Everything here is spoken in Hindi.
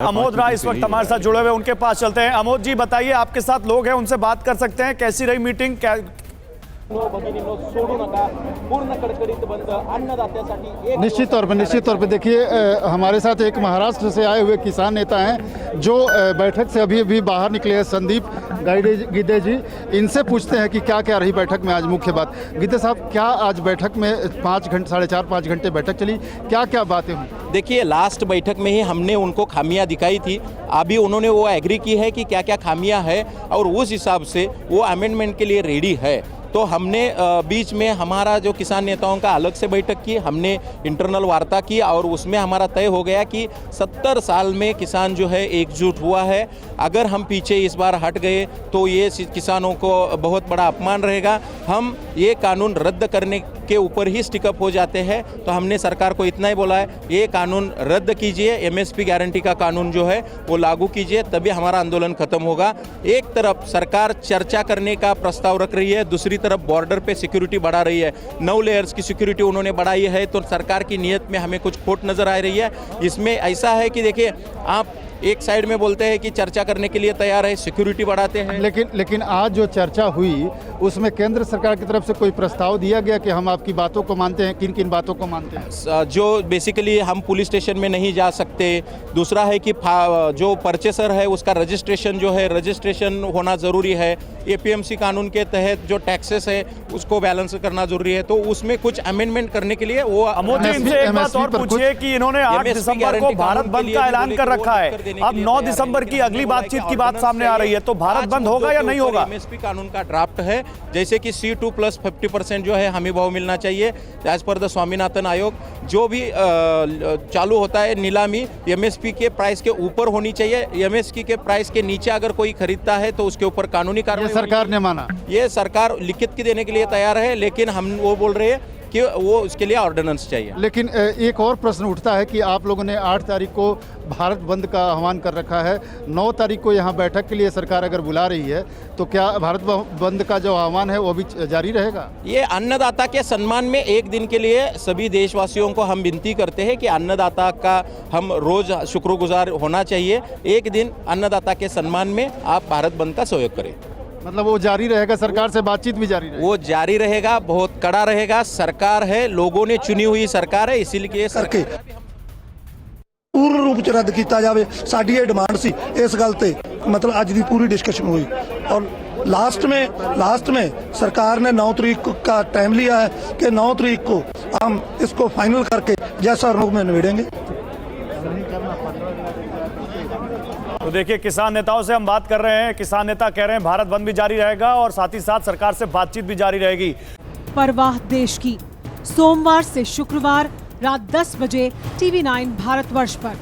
अमोद राय इस वक्त हमारे साथ जुड़े हुए, उनके पास चलते हैं। अमोद जी बताइए, आपके साथ लोग हैं, उनसे बात कर सकते हैं, कैसी रही मीटिंग? सोडू नका, पूर्ण कडकडीत बंद अन्नदात्यासाठी निश्चित तौर पे देखिए, हमारे साथ एक महाराष्ट्र से आए हुए किसान नेता हैं जो बैठक से अभी बाहर निकले हैं, संदीप गिद्धे जी। इनसे पूछते हैं कि क्या क्या रही बैठक में आज मुख्य बात। गिद्धे साहब, क्या आज बैठक में 5 घंटे 4.5 घंटे बैठक चली, क्या क्या बातें हुई? देखिए, लास्ट बैठक में ही हमने उनको खामियां दिखाई थी। अभी उन्होंने वो एग्री की है कि क्या क्या खामियां है और उस हिसाब से वो अमेंडमेंट के लिए रेडी है। तो हमने बीच में हमारा जो किसान नेताओं का अलग से बैठक की, हमने इंटरनल वार्ता की और उसमें हमारा तय हो गया कि 70 साल में किसान जो है एकजुट हुआ है। अगर हम पीछे इस बार हट गए तो ये किसानों को बहुत बड़ा अपमान रहेगा। हम ये कानून रद्द करने के ऊपर ही स्टिकअप हो जाते हैं। तो हमने सरकार को इतना ही बोला है, ये कानून रद्द कीजिए, एमएसपी गारंटी का कानून जो है वो लागू कीजिए, तभी हमारा आंदोलन खत्म होगा। एक तरफ सरकार चर्चा करने का प्रस्ताव रख रही है, दूसरी तरफ बॉर्डर पे सिक्योरिटी बढ़ा रही है। 9 लेयर्स की सिक्योरिटी उन्होंने बढ़ाई है। तो सरकार की नीयत में हमें कुछ खोट नजर आ रही है। इसमें ऐसा है कि देखिए, आप एक साइड में बोलते हैं कि चर्चा करने के लिए तैयार है, सिक्योरिटी बढ़ाते हैं, लेकिन आज जो चर्चा हुई उसमें केंद्र सरकार की तरफ से कोई प्रस्ताव दिया गया कि हम आपकी बातों को मानते हैं, किन किन बातों को मानते हैं? जो बेसिकली हम पुलिस स्टेशन में नहीं जा सकते। दूसरा है कि जो परचेसर है उसका रजिस्ट्रेशन होना ज़रूरी है। एपीएमसी कानून के तहत जो टैक्सेस है उसको बैलेंस करना जरूरी है। तो उसमें कुछ अमेंडमेंट करने के लिए वो अमोद जी, इनसे एक बात और पूछिए कि इन्होंने 8 दिसंबर को भारत बंद का ऐलान कर रखा है। अब 9 दिसंबर की अगली बातचीत की बात सामने आ रही है, तो भारत बंद होगा या नहीं होगा? एमएसपी कानून का ड्राफ्ट है, जैसे कि C2 प्लस 50% जो है हमी भाव मिलना चाहिए एज पर द स्वामीनाथन आयोग। जो भी चालू होता है नीलामी, एमएसपी के प्राइस के ऊपर होनी चाहिए। एमएसपी के प्राइस के नीचे अगर कोई खरीदता है तो उसके ऊपर कानूनी कार्रवाई। सरकार ने माना, ये सरकार लिखित की देने के लिए तैयार है, लेकिन हम वो बोल रहे हैं कि वो उसके लिए ऑर्डिनेंस चाहिए। लेकिन एक और प्रश्न उठता है कि आप लोगों ने 8 तारीख को भारत बंद का आह्वान कर रखा है, 9 तारीख को यहाँ बैठक के लिए सरकार अगर बुला रही है तो क्या भारत बंद का जो आह्वान है वो भी जारी रहेगा? ये अन्नदाता के सम्मान में एक दिन के लिए सभी देशवासियों को हम विनती करते हैं कि अन्नदाता का हम रोज शुक्रगुजार होना चाहिए। एक दिन अन्नदाता के सम्मान में आप भारत बंद का सहयोग करें। मतलब वो जारी रहेगा, सरकार से बातचीत भी जारी रहेगी? वो जारी रहेगा, बहुत कड़ा रहेगा। सरकार है, लोगों ने चुनी हुई सरकार है, इसीलिए पूर्ण रूप च रद्द किया जाए। साडी ये डिमांड सी, इस गल ते मतलब अज दी पूरी डिस्कशन हुई और लास्ट में सरकार ने 9 तारीख का टाइम लिया है कि 9 तारीख को हम इसको फाइनल करके जैसा रूप में निबेड़ेंगे। तो देखिए, किसान नेताओं से हम बात कर रहे हैं। किसान नेता कह रहे हैं भारत बंद भी जारी रहेगा और साथ ही साथ सरकार से बातचीत भी जारी रहेगी। परवाह देश की, सोमवार से शुक्रवार रात 10 बजे TV9 भारतवर्ष पर।